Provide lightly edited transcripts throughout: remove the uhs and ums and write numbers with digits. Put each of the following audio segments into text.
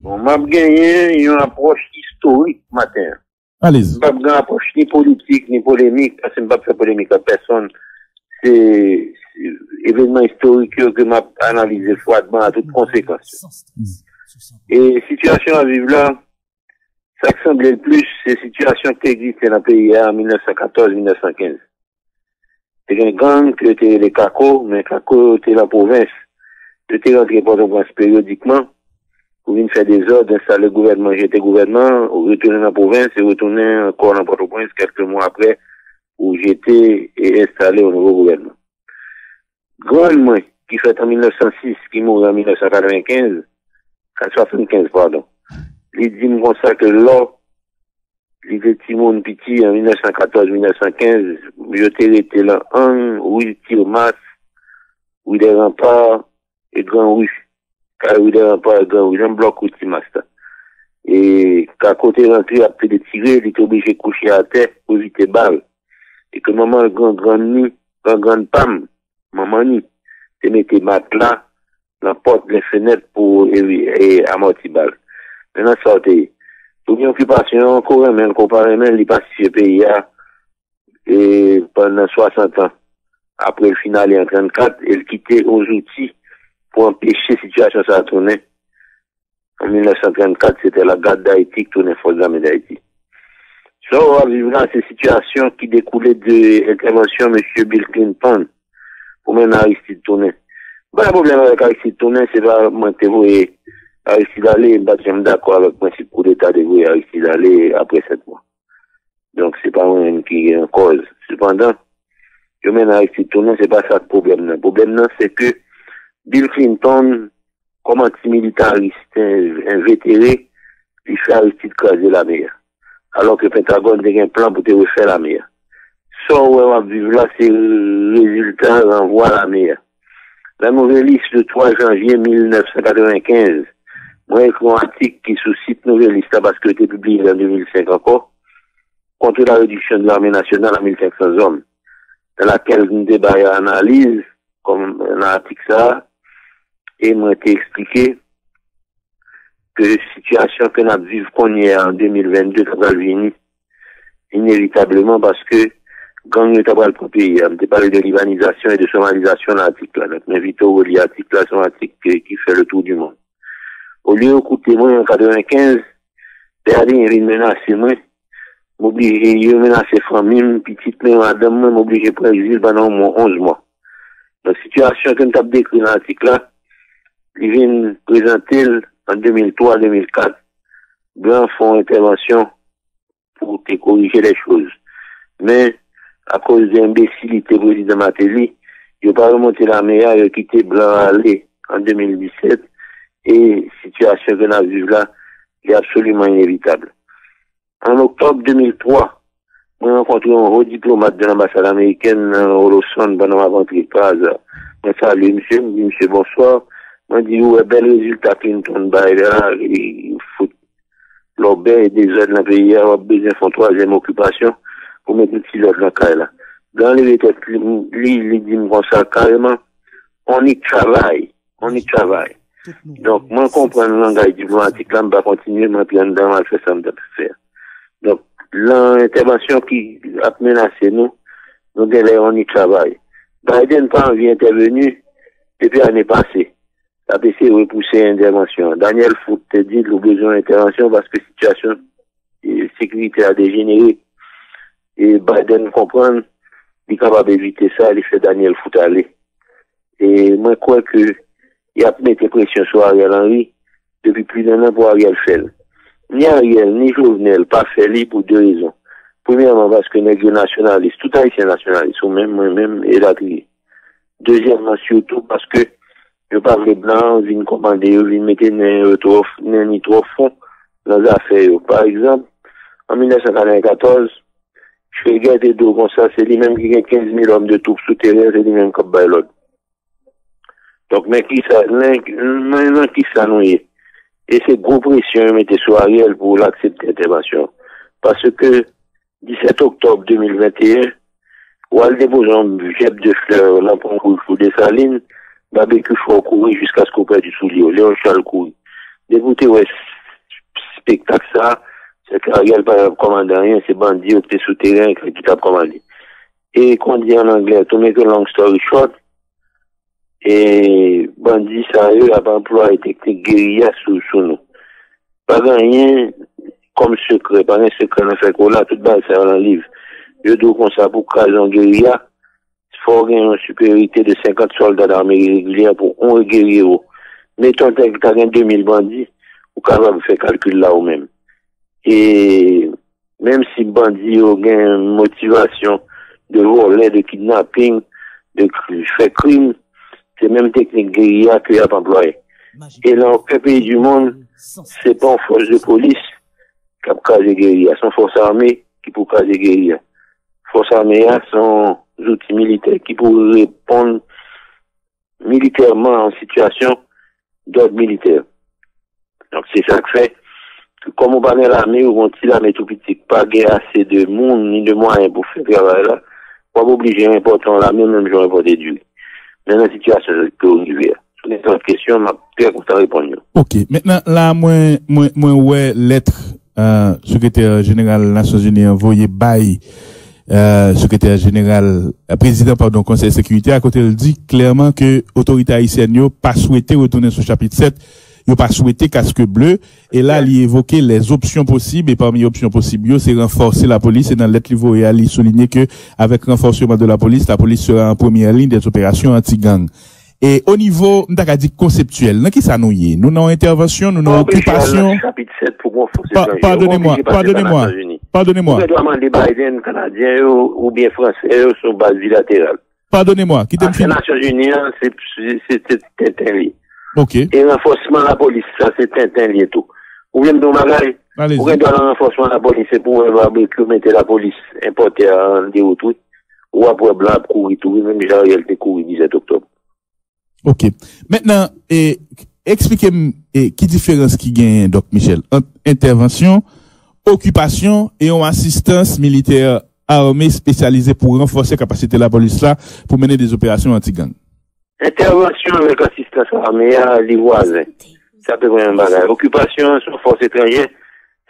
Bon, m'a gagné une approche historique matin. Allez-y. Pas une approche ni politique, ni polémique, parce que je ne pas faire polémique à personne. C'est événement historique que m'a analysé froidement à toutes conséquences. Et situation à vivre là, ça qui semblait le plus, c'est situation qui existait dans le pays en 1914-1915. C'est un gang que était les Kako, mais Kako était la province. C'était rentré Port-au-Prince périodiquement pour venir faire des ordres, installer le gouvernement, j'étais gouvernement, retourner dans la province et retourner encore dans Port-au-Prince quelques mois après où j'étais installé au nouveau gouvernement. Grand moi, qui fait en 1906, qui mourut en 1995, 75, pardon. Il dit comme ça que là, il était Timon Piti en 1914-1915, je été là, où il tire masse, où il est rempart, et grand rue. Car il est rempart, et grand rue, un bloc où il masse. Et qu'à côté rentré, après de tirer, il est obligé de coucher à terre pour éviter balle. Et que maman, grand nid, grand pam, maman nid, te mettait matelas, la porte, les fenêtres pour amortir balle. Maintenant, sortez. Pour une occupation, encore même, comparé même, il passe ce pays et pendant 60 ans. Après le final, en 34, il quittait aux outils pour empêcher la situation de tourner. En 1934, c'était la garde d'Haïti qui tournait Forces armées d'Haïti. Ça, on va vivre dans ces situations qui découlaient de l'intervention de M. Bill Clinton pour mener Aristide Tourné. Bah, le problème avec Aristide Tourné, c'est pas moi qui vous Aristide Allé, je d'accord avec le principe coup d'État de vous Aristide Allé après 7 mois. Donc, c'est pas moi qui est en cause. Cependant, je mène Aristide Tourné, c'est pas ça le problème. Le problème, c'est que Bill Clinton, comme anti-militariste, invétéré, il fait Aristide craser la mer. Alors que le Pentagone a un plan pour te refaire la mer. Ça, on va vivre là, c'est le résultat renvoie la mer. La nouvelle liste de 3 janvier 1995, moi, écrit un article qui suscite nouvelle liste parce que c'était publié en 2005 encore, contre la réduction de l'armée nationale à 1500 hommes, dans laquelle nous débat et analyse, comme un article ça, et m'a été expliqué que la situation que nous vivons qu'on y est en 2022 va venir inévitablement parce que gang est à le pays. On parlé de libanisation et de somalisation dans l'article là. Donc, m'invite au relier l'article là, c'est un article qui fait le tour du monde. Au lieu d'écouter moi en 95, derrière il menace moi, m'oblige, il menace famille, petite mère, madame, moi, m'oblige de prendre exil pendant 11 mois. Donc, situation que nous avons décrit dans l'article là, il vient présenter en 2003-2004, blancs font intervention pour te corriger les choses. Mais, à cause de l'imbécilité du président Matéli, il n'a pas remonté la meilleure, il a quitté blanc aller en 2017, et situation que nous vivons là est absolument inévitable. En octobre 2003, j'ai rencontré un haut diplomate de l'ambassade américaine au Lausanne pendant ma rentrée par hasard. Je salue monsieur, bonsoir. Je dis, ouais, bel résultat Clinton, il faut l'obé et des aides dans le pays, il a besoin de faire 3e occupation pour mettre une petite dans le cas là. Dans les têtes, il dit comme ça carrément, on y travaille. Donc, moi, je comprends le langage diplomatique là, je vais continuer, je vais dedans, je vais faire ça, je vais faire. Donc, l'intervention qui a menacé nous on y travaille. Biden n'a pas envie d'intervenir depuis l'année passée. La PC repoussé l'intervention. Daniel Foote te dit le besoin d'intervention parce que la situation de sécurité a dégénéré. Et Biden comprend, il est capable d'éviter ça, il fait Daniel Foote aller. Et moi, je crois que il a mis des pressions sur Ariel Henry depuis plus d'un an pour Ariel Fell. Ni Ariel, ni Jovenel, pas fait pour 2 raisons. Premièrement, parce que les nationalistes, tout haïtien nationaliste, ou même moi-même, et la trier. Deuxièmement, surtout parce que je parle de blanc, je viens commander, je viens mettre ni trop fond dans les affaires. Par exemple, en 1994, je fais guerre des dos comme ça, c'est lui-même qui a 15 000 hommes de troupes souterraines, c'est lui-même qui a l'autre. Donc, mais qui ça nous est? Et c'est gros pression, mettez sur Ariel pour l'accepter l'intervention. Parce que, 17 octobre 2021, où elle dépose un budget de fleurs, là, pour des salines, barbecue faut courir jusqu'à ce qu'on perde du soulier. Léon Charles courir. Dégoûté, ouais, spectacle ça, c'est qu'Ariel pas commandé rien, c'est bandit qui était souterrain qui t'a commandé. Et qu'on dit en anglais, to make a long story short, et bandit ça, eux, a pas employé technique guérilla sous nous. Pas rien comme secret, pas un secret dans fait qu'on là, tout bas, c'est dans le livre. Je dois qu'on ça pour caser en guérilla, il faut avoir une supériorité de 50 soldats d'armée régulière pour un guerrier. Mettons que tu as 2000 bandits, ou capable de faire calcul là ou même. Et même si bandits ont une motivation de voler, de kidnapping, de faire crime, c'est même technique guérilla qu'il y a employé. Et dans aucun pays du monde, c'est pas une force de police qui a casé guérilla, c'est une force armée qui peut caser guérilla. Force armée sont outils militaires qui pourraient répondre militairement en situation d'ordre militaire. Donc c'est ça que fait que comme on parle de l'armée ou on tire l'armée tout petit, pas assez de monde ni de moyens pour faire travail là, pas obligé important l'armée même j'aurais pas déduit. Mais dans la situation que arriver. Sur les autres questions, m'a très content de répondre. OK. Maintenant là moi ouais lettre secrétaire général des Nations Unies envoyé by secrétaire général président pardon conseil de sécurité à côté il dit clairement que autorité haïtienne yo pas souhaité retourner sur chapitre 7, yo pas souhaité casque bleu et là il évoquait les options possibles et parmi les options possibles c'est renforcer la police et dans lettre livre et il souligner que avec renforcement de la police sera en première ligne des opérations anti-gang. Et au niveau, n'a dit conceptuel, dans qui ça nous y est? Nous n'avons intervention, nous n'avons occupation. Chapitre 7 pour pardonnez-moi. Vous devez demander Biden, Canadien ou bien Français sur base bilatérale. Pardonnez-moi. Qui les Nations Unies, c'est Tintin lié. OK. Et renforcement de la police, ça c'est Tintin lié tout. Ou bien nous magaler. Ou bien dans le renforcement de la police, c'est pour mettre la police importer en déroute, ou après blanc courir tout, même Jariel te courir 17 octobre. OK. Maintenant, expliquez-moi qui différence qui gagne, Doc Michel, entre intervention, occupation et une assistance militaire armée spécialisée pour renforcer la capacité de la police là pour mener des opérations anti-gang. Intervention avec assistance armée à les voisins. Ça peut être un bagage. Occupation sur force étrangère,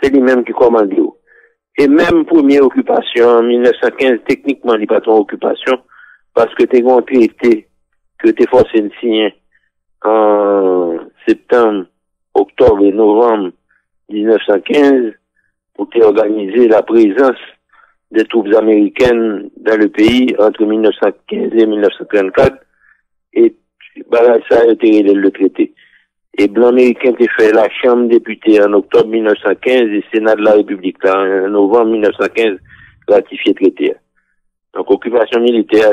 c'est lui-même qui commande. Et même première occupation en 1915, techniquement, il n'y a pas ton occupation parce que t'es un traité que t'es forcé de signer en septembre, octobre et novembre 1915 pour organiser la présence des troupes américaines dans le pays entre 1915 et 1934 et ça a été le traité. Et blanc américain a fait la Chambre des députés en octobre 1915 et Sénat de la République en novembre 1915 ratifié le traité. Donc occupation militaire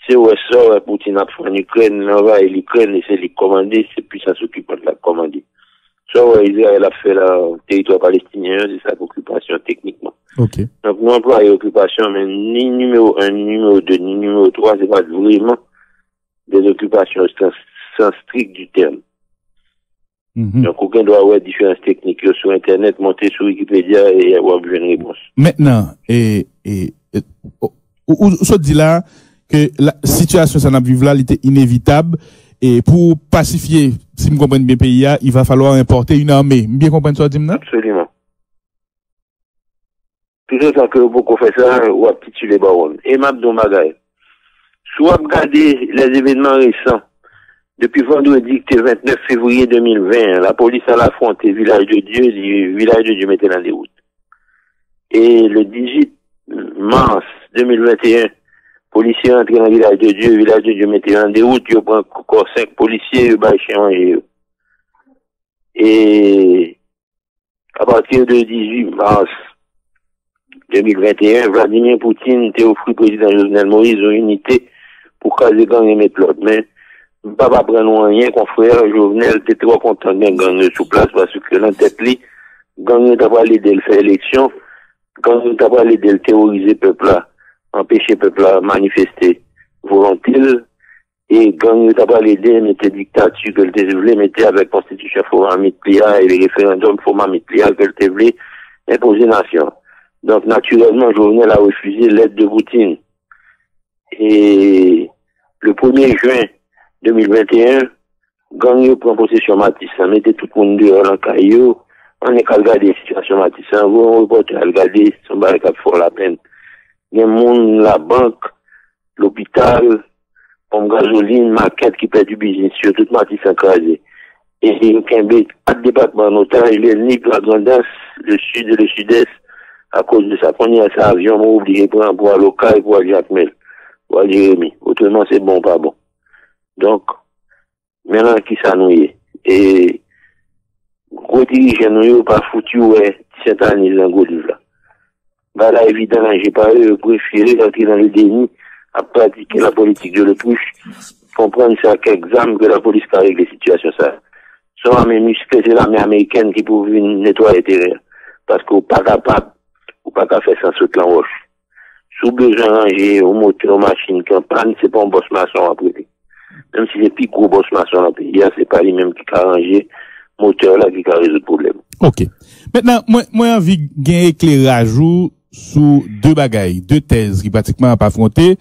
c'est où ça, Poutine a fait en Ukraine, l'envahit l'Ukraine et c'est lui commander, c'est puissance occupante la commander. Ça, Israël a fait le territoire palestinien, c'est sa occupation techniquement. OK. Donc, nous employons occupation, mais ni numéro 1, ni numéro 2, ni numéro 3, c'est pas vraiment des occupations sans strict du terme. Donc, aucun doit avoir différences techniques sur Internet, monter sur Wikipédia et avoir besoin de réponse. Maintenant, où se dit là, que la situation ça n'a vivre là, elle était inévitable et pour pacifier, si je comprends bien pays, il va falloir importer une armée. Bien comprendre ça, Dimna? Absolument. Tout ça que beaucoup fait ça, ou à tituler baron. Et Mabdou Magaï. Soit regarder les événements récents. Depuis vendredi, 29 février 2020, la police a affronté Village de Dieu, le Village de Dieu mettait dans les routes. Et le 18 mars 2021, policiers entrés dans le Village de Dieu mettait dans des routes, ils prennent encore 5 policiers, ils battent chez eux. Et à partir du 18 mars 2021, Vladimir Poutine était offert président Jovenel Moïse une unité pour caser gang et mettre l'autre. Mais, pas prendre rien, confrère, Jovenel était trop content d'un gang sous place parce que dans tête li, gang t'a pas l'aider le faire élection, gang t'a pas l'aider le terroriser peuple là, empêcher peuple là manifester volontaire, et gang t'a pas l'aider mettre dictature que le voulait mettre avec constitution format mitlia et les référendums format mitlia que le voulait imposer nation. Donc, naturellement, Jovenel a refusé l'aide de Poutine. Et le 1er juin 2021, gang prend possession Matisse, ça mettait tout le monde dehors en caillou, On est qu'à regarder la situation Matissan, vous reporter à regarder son baril qui font la peine. Il y a monde, la banque, l'hôpital, pompe gasoline, maquette qui perd du business sur toute Matissan crasé. Et il y a 4 départements en otage, le NIP, la Grandance, le sud et le sud-est, à cause de ça. Quand il y a cet avion, on va oublier pour un poids local, pour aller Jacmel, pour aller Jérémy. Autrement, c'est bon, pas bon. Donc, maintenant, qui ça nous est? Et, gros dirigeants, nous, pas foutu, ouais, cette année, dans Gaulive, là. Bah, là, évidemment, j'ai pas préféré entrer dans le déni, à pratiquer la politique de l'autruche, comprendre ça qu'examen que la police a réglé la situation, ça. Soit l'armée musclée, c'est l'armée américaine qui peut venir nettoyer le terrain. Parce qu'on n'est pas capable, ou pas qu'à faire sans sauter en roche. Sous besoin ranger au moteur, aux machines, qui en panne, c'est pas un boss maçon à prêter. Même si c'est plus gros boss maçon à payer, c'est pas lui-même qui a rangé moteur là qui a résolu le problème. Ok. Maintenant, moi, envie de gagner éclairage sous deux bagailles, deux thèses qui pratiquement pas affrontées.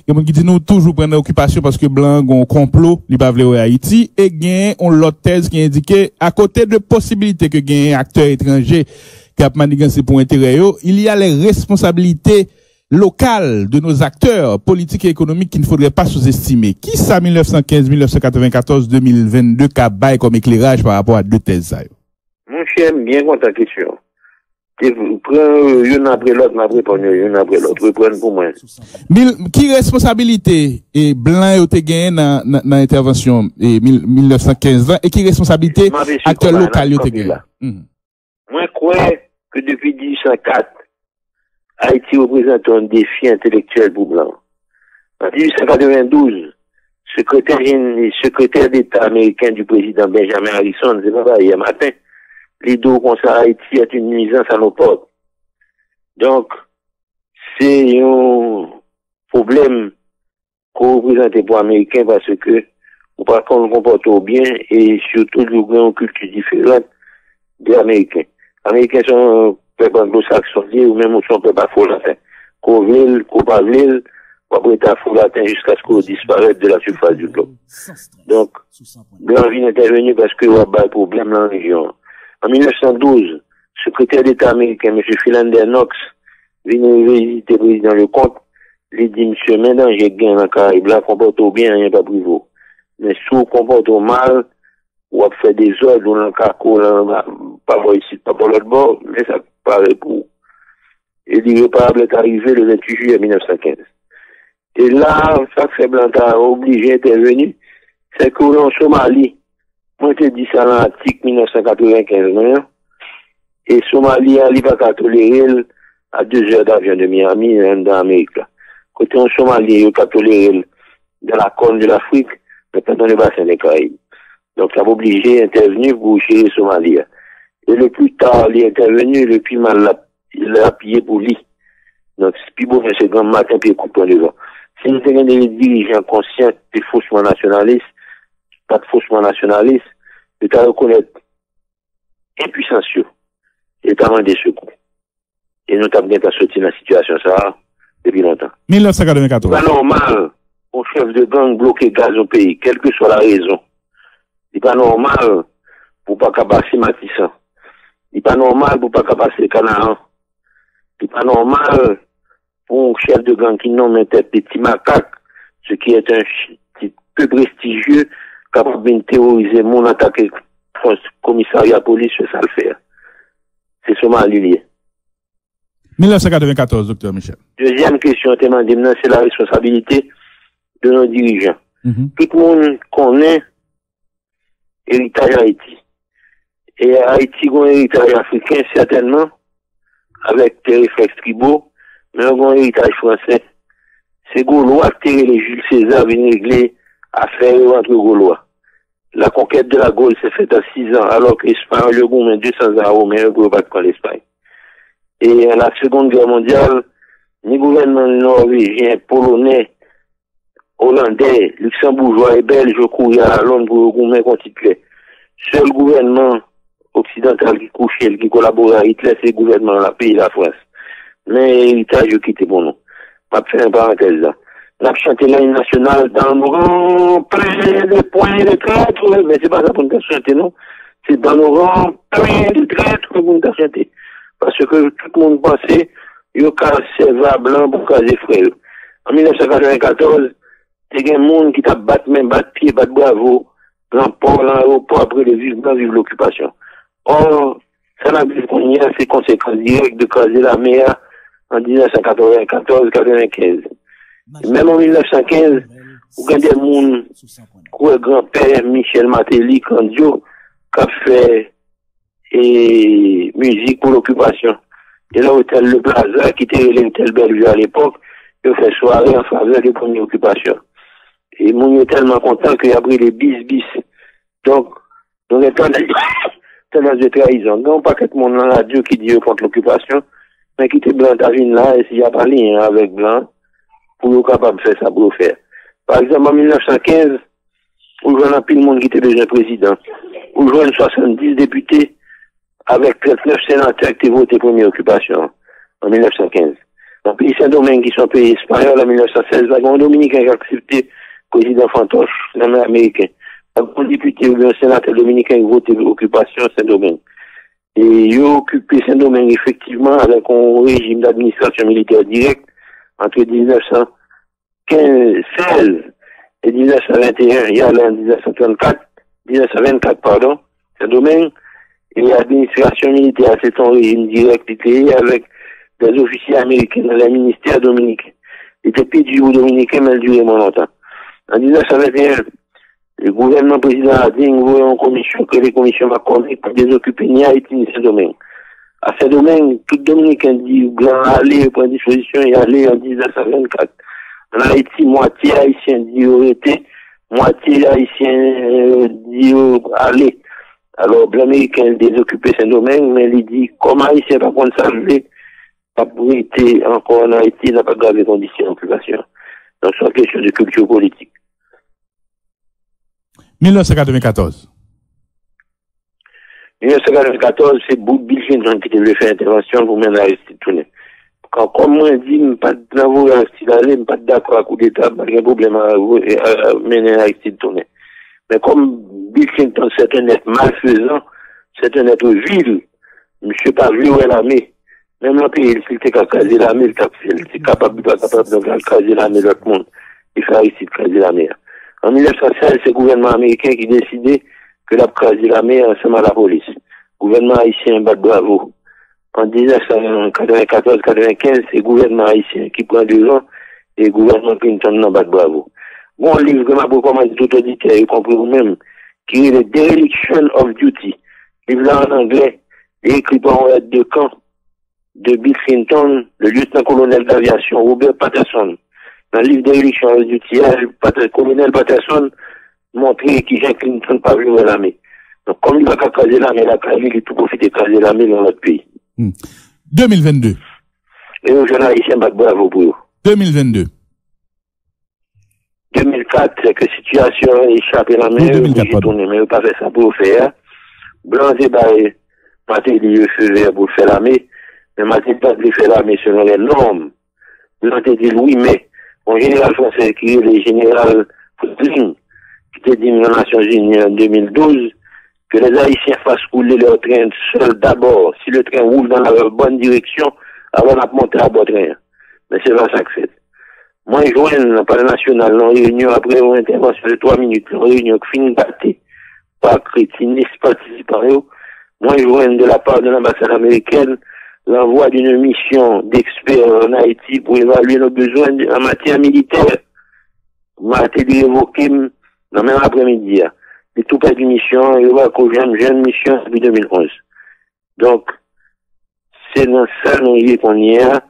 Il y a qui dit nous toujours prendre occupation parce que blanc ont complot, li pa vle Haïti et gain on l'autre thèse qui indiquait à côté de possibilités que gain acteurs étrangers qui a manigancé pour intérêt il y a les responsabilités locales de nos acteurs politiques et économiques qu'il ne faudrait pas sous-estimer. Qui ça 1915, 1994, 2022 qu'a bail comme éclairage par rapport à deux thèses ça? Mon cher, bien contre ta question. Prends une après l'autre, une après l'autre, reprendre pour moi. Qui responsabilité et blanc et te gagné dans l'intervention 1915 là et qui responsabilité acteur local te gagné? Moi, je crois que depuis 1804, Haïti représente un défi intellectuel pour blanc. En 1892, secrétaire d'État américain du président Benjamin Harrison, c'est pas hier matin, les deux comme ça, Haïti est une nuisance à nos portes. Donc, c'est un problème qu'on représente pour Américains parce que, ou pas qu'on le comporte bien et surtout, nous avons une culture différente des Américains. Américains sont un peuple anglo-saxon ou même sont un peuple afro-latin. Qu'on veut, qu'on pas veut, on va être afro-latin jusqu'à ce qu'on disparaisse de la surface du globe. Donc, blanc vient intervenir parce qu'il y a un problème dans la région. En 1912, secrétaire d'État américain, M. Philander Knox, vient visiter le président Lecomte, il dit, monsieur, maintenant j'ai gagné dans le Caraïbe, là, comporte bien, rien pas privé. Mais si vous comportez mal, ou à faire des ordres, ou dans le caco, pas voir ici, pas pour l'autre bord, mais ça paraît pour. Et l'irréparable est arrivé le 28 juillet 1915. Et là, ça fait Blanc a obligé d'intervenir, c'est qu'en Somalie, moi, je dis ça dans l'article 1995, non? Et Somalie, elle n'est pas tolérée à 2 heures d'avion de Miami, dans l'Amérique, là. Côté en Somalie, elle pas tolérée dans la corne de l'Afrique, mais pas dans le bassin des Caraïbes. Donc, ça va obliger d'intervenir pour gérer Somalie. Et le plus tard, il est intervenu, le plus mal, il l'a appuyé pour lui. Donc, c'est plus beau, mais c'est grand matin, puis coupé devant. Si nous avons des dirigeants conscients des faussement nationalistes, pas de faussement nationaliste, de ta reconnaître impuissance et t'as des secours. Et nous t'avons bien sorti dans la situation, ça, depuis longtemps. 1994. C'est pas normal, au chef de gang bloquer gaz au pays, quelle que soit la raison. C'est pas normal pour pas capasser Matissan. C'est pas normal pour pas capasser Canaan. C'est pas normal pour un chef de gang qui nomme un petit macaque, ce qui est un peu prestigieux, capable de terroriser mon attaque commissariat police, c'est ça le faire. C'est Somalie lié. 1994, docteur Michel. Deuxième question, c'est la responsabilité de nos dirigeants. Tout le monde connaît l'héritage Haïti. Et Haïti a un héritage africain, certainement, avec des réflexes tribaux, mais on a un héritage français. C'est Gaulois qui les Jules César viennent régler affaires entre Gaulois. La conquête de la Gaule s'est faite à 6 ans, alors que l'Espagne, le goût, 200 ans romains, ne pouvait pas prendre l'Espagne. Et à la Seconde Guerre mondiale, les gouvernements norvégiens, polonais, hollandais, luxembourgeois et belges couraient à Londres pour le gouvernement constitué. Seul gouvernement occidental qui couchait, qui collaborait à Hitler, c'est le gouvernement de la pays, la France. Mais l'héritage, je quitte pour nous. Je vais faire une parenthèse là. On a chanté l'hymne national dans nos rangs, plein de points de traître, mais c'est pas ça pour nous chanter, non. C'est dans nos rangs, plein de traître, pour nous chanter. Parce que tout le monde pensait, il y a serva blanc pour caser frère. En 1994, il y a un monde qui t'a battu, même battu pied, battu bravo, dans port, dans l'aéroport, après le vivre l'occupation. Or, ça n'a plus qu'on y a ses conséquences directes de caser la mer en 1994-95. Même en 1915, vous avez des gens, le grand-père Michel Matéli, Candio, qui a fait musique pour l'occupation. Et là, hôtel Le Plaza, qui était l'hôtel Bellevue à l'époque, il a fait soirée en faveur des premières occupations. Et mon est tellement content qu'il a pris les bis. Donc, on est tendance de trahison. Non, pas que tout le monde dans la radio qui dit contre l'occupation, mais qui était blanc d'Avine là, et s'il n'y a pas lien avec blanc, pour être capable de faire ça pour le faire. Par exemple, en 1915, où il y a pile de monde qui était déjà président, où il y a 70 députés avec 39 sénateurs qui étaient votés première occupation en 1915. Dans le pays Saint-Domingue, qui sont pays espagnols en 1916, il y a un Dominicain qui a accepté président Fantoche, l'Américain. Un député ou un sénateur dominicain qui a voté l'occupation Saint-Domingue. Et il a occupé Saint-Domingue effectivement avec un régime d'administration militaire directe entre 1916 et 1921. Il y a en 1924, Saint-Domingue, et l'administration militaire, c'est un régime direct avec des officiers américains dans le ministère dominicain. Il était plus du dominicain, mais il durait moins longtemps. En 1921, le gouvernement président a dit une commission, que les commissions McCormick pour désoccuper ni Haïti ni Saint-Domingue. À Saint-Domingue, tout Dominicain dit blanc aller, prendre disposition et aller en 1924. En Haïti, moitié haïtien dit arrêter, moitié haïtien dit aller. Alors, l'Américain désoccupé Saint-Domingue, mais il dit, comme haïtien pas contre ça, pas pour être encore en Haïti, n'a pas grave les conditions d'occupation. Donc, c'est une question de culture politique. 1994. 1994, c'est Bill Clinton qui devait faire intervention pour mener Aristide Tounet. Quand, comme moi, je dis, je pas d'avouer Aristide aller, je pas d'accord à coup d'État, pas de problème à mener Aristide Tounet. Mais comme Bill Clinton, c'est un être malfaisant, c'est un être vil, monsieur pas vu où est l'armée. Même le pays, s'il était capable de caser l'armée, il est capable de caser l'armée de l'autre monde. Il fait Aristide caser l'armée. En 1916, c'est le gouvernement américain qui décidait que la craser l'armée ensemble à la police. Le gouvernement haïtien bat bravo. En 1994-95, c'est le gouvernement haïtien qui prend 2 ans et le gouvernement Clinton n'en bat bravo. Bon, livre que m'a recommandé tout auditeur, y compris vous-même, qui est The Dereliction of Duty. Livre là en anglais, écrit par un aide de camp de Bill Clinton, le lieutenant-colonel d'aviation Robert Patterson. Dans le livre Dereliction of Duty, le colonel Patterson montrait qu'il Jean Clinton pas vu à l'armée. Donc, comme il va caser l'armée, il a tout profité de caser l'armée dans notre pays. 2022. Et aux jeunes haïtiens, bravo pour eux. 2022. 2004, c'est que la situation a échappé la main, j'ai tourné, mais il n'a pas fait ça pour faire. Blanc, c'est barré, Matéli, feu vert pour faire l'armée, mais Matéli pas de faire l'armée selon les normes. Blanc, dit oui, mais, en général français, qui est le général Foutling, qui était dit aux Nations Unies en 2012, que les Haïtiens fassent couler leur train seul d'abord, si le train roule dans la bonne direction, avant de monter à bord train. Mais c'est pas ça que c'est. Moi, je joins le palais national, en réunion, après une intervention de 3 minutes, en réunion qui finit par crétiniste participant. Moi, je joins de la part de l'ambassade américaine l'envoi d'une mission d'experts en Haïti pour évaluer nos besoins en matière militaire. M'a été évoqué dans même après-midi. Et tout pas d'une mission, et voilà qu'on vient une mission depuis 2011. Donc, c'est dans ça qu'on y est.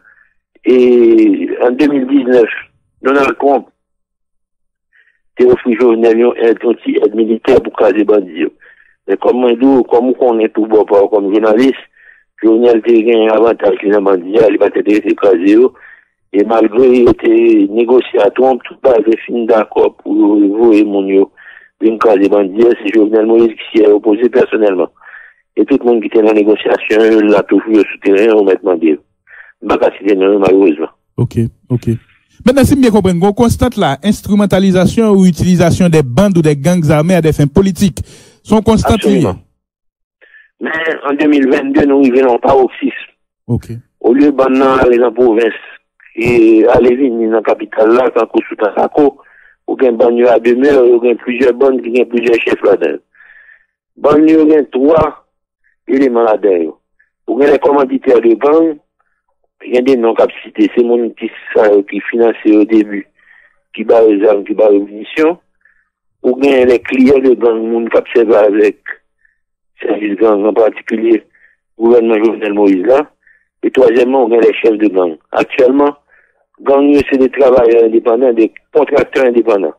Et en 2019, Donald Trump a offert Jovenel une aide militaire pour caser bandits. Mais comme on est tout bon comme journaliste, Jovenel a gagné un avantage sur les bandits, il va être casé. Et malgré qu'il était négocié à Trump, tout le monde est fini d'accord pour vous et mon yo. Une case des bandits, c'est Jovenel Moïse qui s'y est opposé personnellement. Et tout le monde qui était dans la négociation, l'a toujours souterrain, on m'a demandé. Malheureusement. Ok. Maintenant, si bien comprendre, on constate la instrumentalisation ou utilisation des bandes ou des gangs armés à des fins politiques. Son constat. Mais en 2022, nous ne revenons pas au 6. OK. Au lieu de aller en province et aller venir dans la capitale là, quand on sous Tassako, ou bien banlieue à demeure, ou bien plusieurs bonnes, qui ont plusieurs chefs là-dedans. Banlieue, il y a 3 éléments là-dedans. Ou bien les commanditaires de gang, il y a des non-capacités. C'est mon qui financé au début, qui bat les armes, qui bat les munitions. Ou bien les clients de gang, moun qui observent avec service gang, en particulier, gouvernement Jovenel Moïse là. Et troisièmement, on a les chefs de gang. Actuellement, gang, c'est des travailleurs indépendants, des contracteurs indépendants,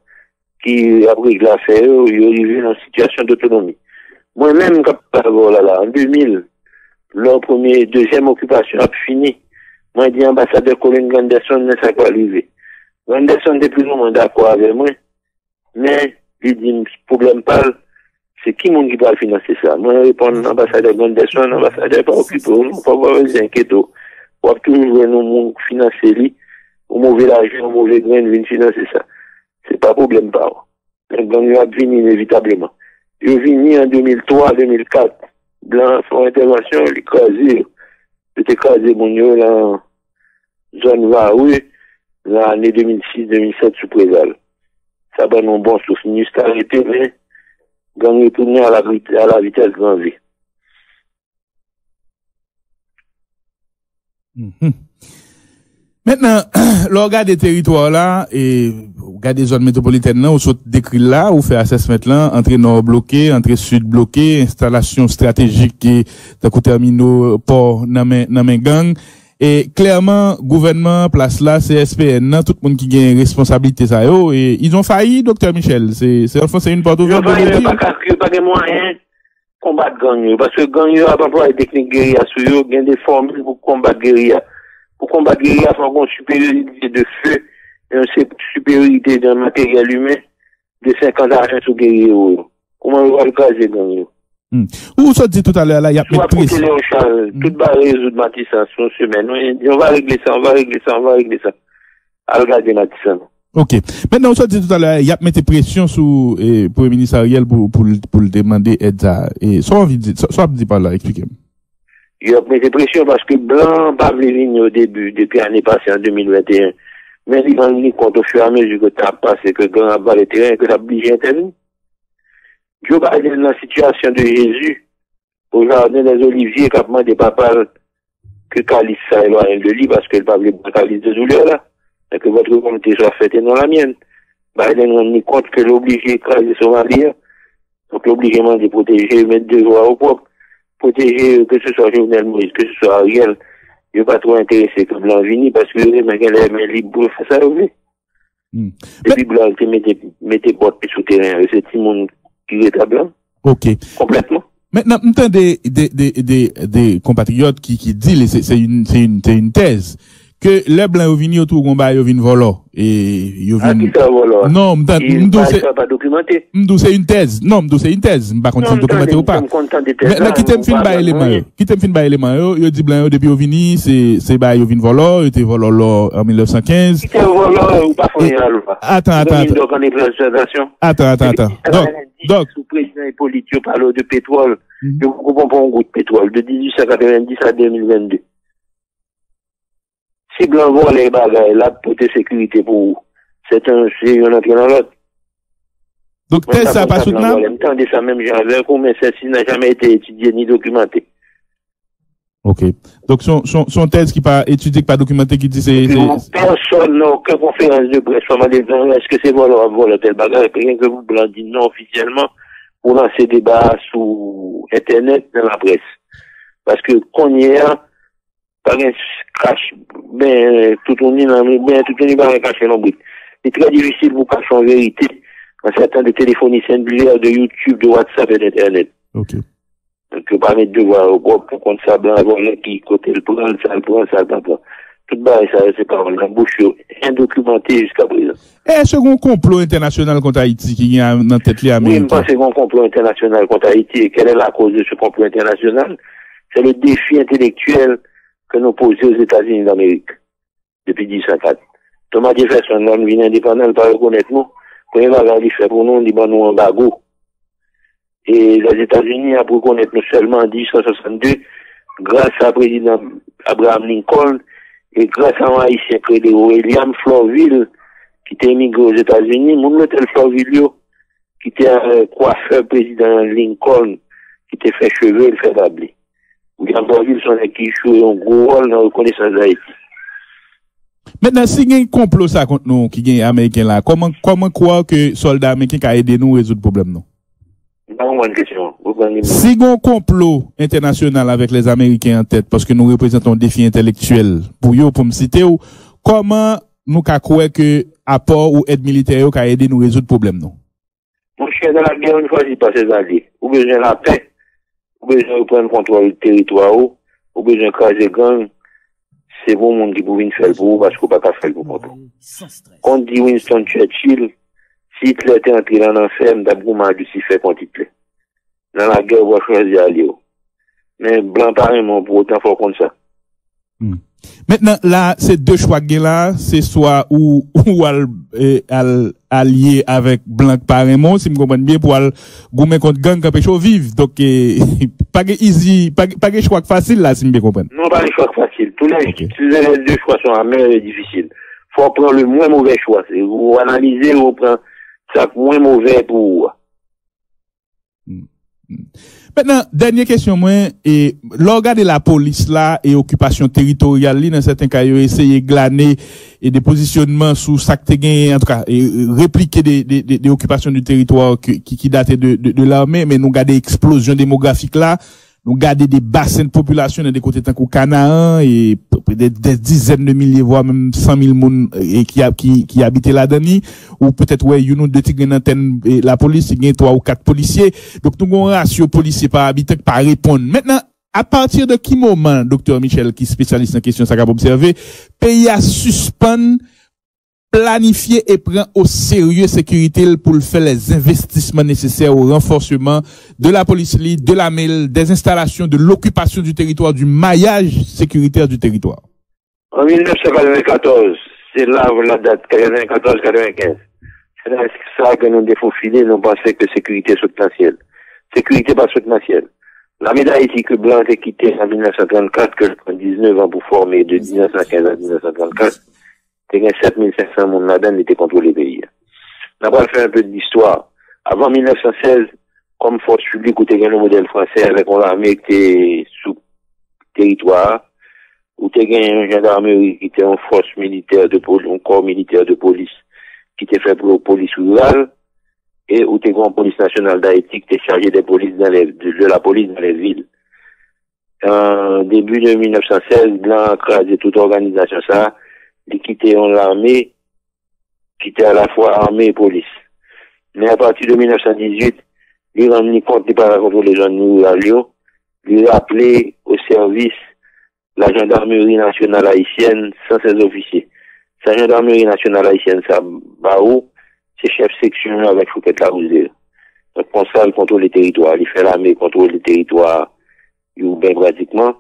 qui, après l'affaire, ils arrivent en situation d'autonomie. Moi-même, en 2000, leur deuxième occupation a fini. Moi, je dis ambassadeur Colin Ganderson, ne s'est pas arrivé. Ganderson est plus ou moins d'accord avec moi, mais il dit, problème pas, c'est qui monde qui va financer ça? Moi, je réponds, ambassadeur Ganderson, ambassadeur pas occupé, on ne peut pas avoir des inquiétudes. On va toujours nous financer lui, au mauvais l'argent, au mauvais grain, de financer ça. C'est pas problème pas. Le gang va venir inévitablement. Je venu en 2003, 2004. Blanc, son intervention, j'étais écrasé mon yo là, zone Varoui, l'année 2006-2007 sous Préval. Ça va non bon souffle. Nous s'est arrêté, mais gang retourné à la vitesse grand V. Maintenant, le regard des territoires là, et regard des zones métropolitaines là, on saute décrit là, on fait assessment là, entrée nord bloquée, entrée sud bloquée, installation stratégique et d'un côté terminaux, port, nan gang. Et clairement, gouvernement, place là, CSPN, tout le monde qui gagne responsabilité ça, yo, et ils ont failli, docteur Michel. C'est une porte ouverte. Il n'y a pas de moyens combattre gang, parce que gang, a pas employé technique guérilla sur eux, il y a des formules pour combattre guérilla. Pour combattre guérilla, il faut avoir une supériorité de feu et une supériorité d'un matériel humain de 50 agents sur guérilla. Comment on va le caser gang? Où ça dit tout à l'heure là, il y a plus de tout va résoudre Matissan sur une semaine. On va régler ça. À regarder Matissan. OK. Maintenant, ça dit tout à l'heure, il y a mis pression sur le Premier ministre Ariel pour le demander aide à. Et soit dit par là, expliquez-moi. Il a mis pression parce que Blanc pas venir au début, depuis l'année passée en 2021. Mais il va venir compte au fur et à mesure que tu as passé, que Blanc a bas le terrain, que tu as obligé d'intervenir. Joe Biden, dans la situation de Jésus, au jardin des Oliviers, qui a demandé papa que Calice ça éloigne de lui parce qu'il parle de Calice de douleur là, et que votre volonté soit faite et non la mienne. Biden a mis compte que l'obligé d'écraser son mari, donc l'obligé de protéger, mettre deux voix au propre, protéger que ce soit Jovenel Moïse, que ce soit Ariel, il n'est pas trop intéressé que Blanc vini parce que les mains libres pour faire ça, oui. Et puis Blanc, mettez bottes sous terrain, c'est tout le monde qui est à Blanc. OK. Complètement. Maintenant, m'entend des compatriotes qui disent, c'est une thèse, que les blancs ont venu autour combat, ils ont venu voler. Et ils ont venu. Non, pas documenté. C'est une thèse. Non, c'est une thèse. M'pas continuer documenter ou pas. Maintenant, qui t'aime fin ba élément, ils dit blanc depuis ils venu, c'est ba ils venu voler, ils étaient volés en 1915. Qui t'aime voler ou pas Attends. Donc, sous président Hippolyte, il parle de pétrole. Je vous comprends pas un goût de pétrole de 1890 à 2022. Si blanc voit les bagages, là, pour de sécurité pour vous, c'est un entrée dans l'autre. Donc, ça pas soutenable? Entendez ça même, j'avais mais ceci n'a jamais été étudié ni documenté. OK. Donc, son thèse qui pas étudié, qui pas documenté, qui dit c'est... Personne n'a aucune conférence de presse. Est-ce que c'est voilà tel bagage? Rien que vous blanc dit non officiellement pour lancer débat sur Internet dans la presse. Parce que qu'on y a, pas un cache, ben, tout le monde va cacher l'ombre. C'est très difficile pour cacher en vérité, en certains de téléphoniciens de YouTube, de WhatsApp et d'Internet. OK. Donc, pas mettre de voix au propre pour qu'on s'ablanc, voilà, qui côté le prend, ça. Tout bas, ça, c'est pas la bouche indocumentée jusqu'à présent. Est-ce qu'on complot international contre Haïti qui est dans tête les Américains? Oui, je pense que c'est un complot international contre Haïti. Et quelle est la cause de ce complot international? C'est le défi intellectuel que nous posons aux États-Unis d'Amérique depuis 1904. Thomas Jefferson, l'homme vient indépendant, pas reconnaître nous. Quand il va faire pour nous, il dit, nous, embargo. Et les États-Unis ont reconnaître non seulement en 1862, grâce à président Abraham Lincoln, et grâce à un haïtien créé William Florville, qui était émigré aux États-Unis, mon hôtel Florville, qui était un coiffeur président Lincoln, qui était fait cheveux et fait d'abli. William Florville, son qui jouait un gros rôle dans la reconnaissance d'Haïti. Maintenant, si il y a un complot ça contre nous, qui est américain là, comment croire que soldats américains ont aidé nous à résoudre le problème, non? Bonne question. Si il y a un complot international avec les Américains en tête, parce que nous représentons un défi intellectuel, pour me citer, comment nous croire que apport ou aide militaire a aidé nous à résoudre le problème, non? Mon cher, dans la guerre, on ne choisit pas ses alliés. Ou besoin de la paix, ou besoin de prendre contrôle du territoire, ou besoin de craser gang. C'est bon monde qui pouvait faire pour vous parce qu'on ne peut pas faire pour vous. Quand on dit Winston Churchill, si Hitler était entré dans l'enfer, d'abord, on a dû s'y faire contre Hitler. Dans la guerre, on va choisir aller. Mais blanc, pareillement, pour autant, il faut comme ça. Maintenant, là, ces deux choix là, c'est soit ou allié avec blanc pareillement, si je comprends bien, pour gommer contre gang qui peut vivre. Donc, pas de choix facile là, si je comprends. Non, pas de choix facile. Tous les deux choix sont amers et difficiles. Faut prendre le moins mauvais choix. Vous analysez, vous prenez ça moins mauvais pour vous. Maintenant, dernière question, moi, et l'organe de la police là, et occupation territoriale, dans certains cas, ils ont essayé de glaner et des positionnements sous sac en tout cas, et répliquer des occupations du territoire qui dataient de l'armée, mais nous gardons explosion démographique là, nous gardons des bassins de population dans des côtés tant qu'au Canaan, et des dizaines de milliers, voire même 100 000 personnes qui habitaient là-dedans, ou peut-être, ouais, you know, de tigres antenne, la police, il y a 3 ou 4 policiers. Donc, nous avons un ratio policier par habitant qui pas répondre. Maintenant, à partir de qui moment, docteur Michel, qui est spécialiste en question, ça a observé, pays a suspend, planifier et prend au sérieux sécurité pour faire les investissements nécessaires au renforcement de la police, de la MEL, des installations, de l'occupation du territoire, du maillage sécuritaire du territoire. En 1994, c'est là la date, 94-95. C'est ça que nous défaufilés, nous pensons que sécurité saute dans le ciel. Sécurité pas saute dans le ciel. La médaille que Blanc a quitté en 1934, que je prends 19 ans pour former de 1915 à 1934, il y a 7500 personnes là-dedans qui étaient contrôlés le pays. On va faire un peu d'histoire. Avant 1916, comme force publique, où il y a le modèle français avec l'armée qui était sous territoire, où il y a une gendarmerie qui était en force militaire de police, un corps militaire de police qui était fait pour la police rurale, et où il y a une police nationale d'Haïti qui était chargée des polices de la police dans les villes. En début de 1916, Blanc a crasé toute organisation ça, ils quittaient l'armée, qui était à la fois armée et police. Mais à partir de 1918, ils rendent compte de pas contrôler les gens ruraux, ils rappelaient au service la gendarmerie nationale haïtienne sans ses officiers. Sa gendarmerie nationale haïtienne, ça, Baou, c'est chef section avec Fouquet Larouzier. Donc, pour ça, il contrôle les territoires. Il fait l'armée, contrôle les territoires, bien pratiquement,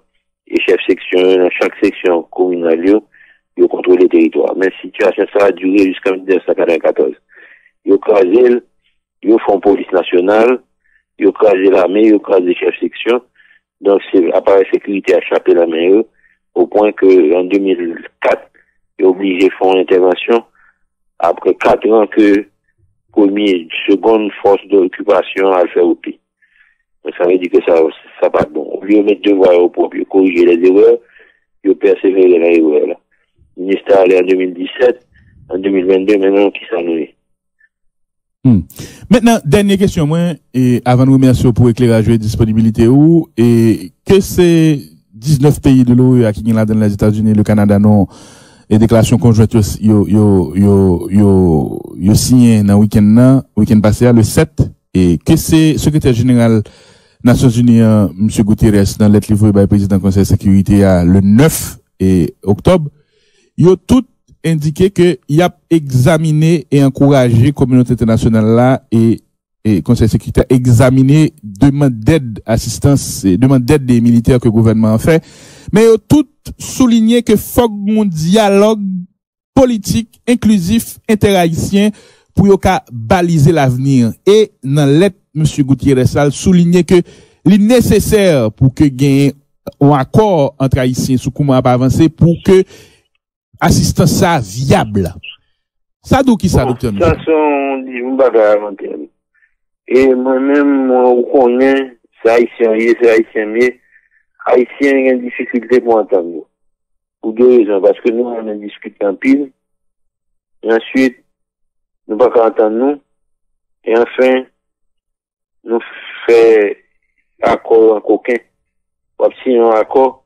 et chef section, dans chaque section communale, ils contrôlent les territoires. Mais la situation, ça a duré jusqu'en 1994. Ils ont crasé, ils font police nationale, ils ont crasé l'armée, ils ont crasé les chefs section. Donc, c'est l'appareil sécurité a échappé la main, au point que, en 2004, ils ont obligé de faire une intervention, après 4 ans que, seconde force d'occupation a le fait au pays. Donc, ça veut dire que ça pas bon. Au lieu de mettre devoir au propre, corriger les erreurs, ils ont persévéré dans les erreurs, là. Le ministère allé en 2017, en 2022, maintenant, qui s'ennuie. Maintenant, dernière question, moi, et avant de remercier pour éclairage et disponibilité où, et que ces 19 pays de l'OEA qui sont là dans les États-Unis, le Canada, non, et déclaration conjointe, yo signé dans week-end passé, le 7, et que c'est secrétaire général Nations Unies, M. Guterres, dans lettre livrée par le président du Conseil de sécurité, le 9 octobre, yo tout indiqué que y a examiné et encouragé communauté internationale là et Conseil de sécurité à examiner demande d'aide, assistance et demande d'aide des militaires que le gouvernement a fait, mais yo tout souligné que faut un dialogue politique inclusif interhaïtien pour yo ka baliser l'avenir. Et dans lettre monsieur Gutiérrez Sall souligner que il est nécessaire pour que gagne un accord entre haïtiens sous comment avancer pour que assistance ça viable. Ça d'où qui ça docteur? Ça sont des bagages et moi-même on connaît ça haïtien mieux haïtien a une difficulté pour entendre pour deux raisons parce que nous on a discuté en pile et ensuite nous pas entendre nous et enfin nous fait accord en coquin pour signer un accord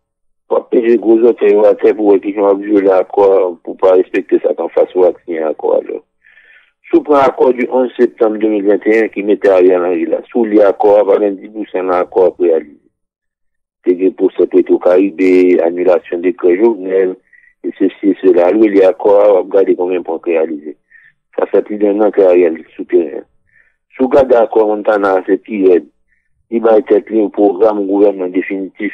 pour payer gros hôtels à terre pour qu'ils ont violé l'accord pour pas respecter ça qu'en face ou signer un accord alors sous prend accord du 11 septembre 2021 qui mettait Ariel Henry là sous l'accord avant 10% l'accord réalisé c'est pour ce Petro-Caraïbe annulation des crédits journels et ceci et cela lui les accords regarder combien pour réaliser ça fait plus d'un an qu'Ariel souterrain sous garde d'accord Montana c'est pire il va être un programme gouvernement définitif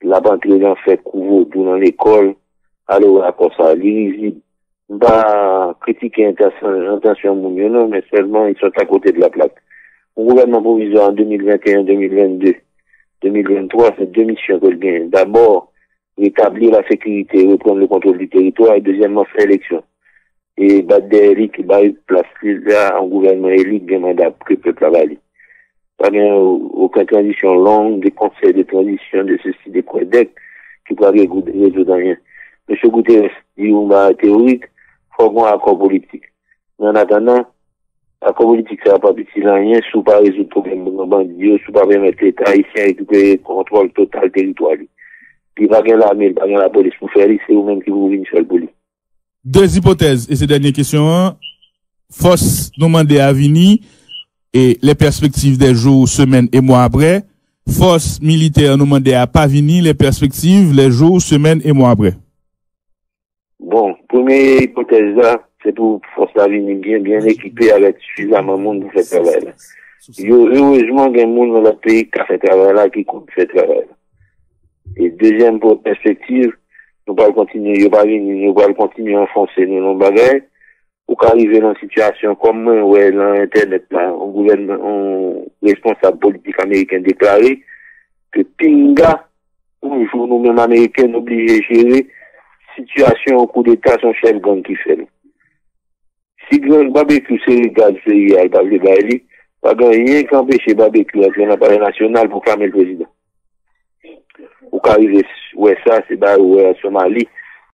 la banque en fait couvre tout dans l'école alors à quoi ça lisible pas critiquer intention non mais seulement ils sont à côté de la plaque le gouvernement provisoire en 2021 2022 2023 c'est deux missions que le gagne d'abord rétablir la sécurité reprendre le contrôle du territoire et deuxièmement faire élection et Baderi qui va place là en gouvernement élu bien mandat que peut travailler pas aucune transition longue des conseils de transition de ceci des CODEC qui pourra résoudre rien. Monsieur Guterres dit on théorique faut un accord politique mais en attendant l'accord politique ça va pas petit rien sous pas résoudre problème de bandits sous pas permettre l'État haïtien récupérer contrôle total territoire puis pas gain l'armée pas gain la police pour faire c'est eux même qui vous venir sur le police. Deux hypothèses et c'est dernière question force nous demander à venir et les perspectives des jours, semaines et mois après, force militaire nous demandait à pas venir, les perspectives, les jours, semaines et mois après. Bon, première hypothèse là, c'est pour force la venir bien équipée avec suffisamment de monde pour faire travail là. Heureusement, il y a des gens dans le pays qui a fait travail là, qui compte faire travail là. Et deuxième perspective, nous allons continuer, nous allons continuer à enfoncer nos bagages. Pour qu'arriver dans une situation comme moi, où dans Internet, là, un gouvernement, un responsable politique américain déclaré que Pinga, un jour nous-mêmes américains, obligés de gérer situation au coup d'État, son chef gang qui fait. Si grand barbecue, c'est le gaz, c'est réel, pas le baili, pas rien qu'empêcher barbecue avec l'appareil national pour calmer le président. Pour qu'arriver, ouais, ça, c'est bah, ouais, Somalie.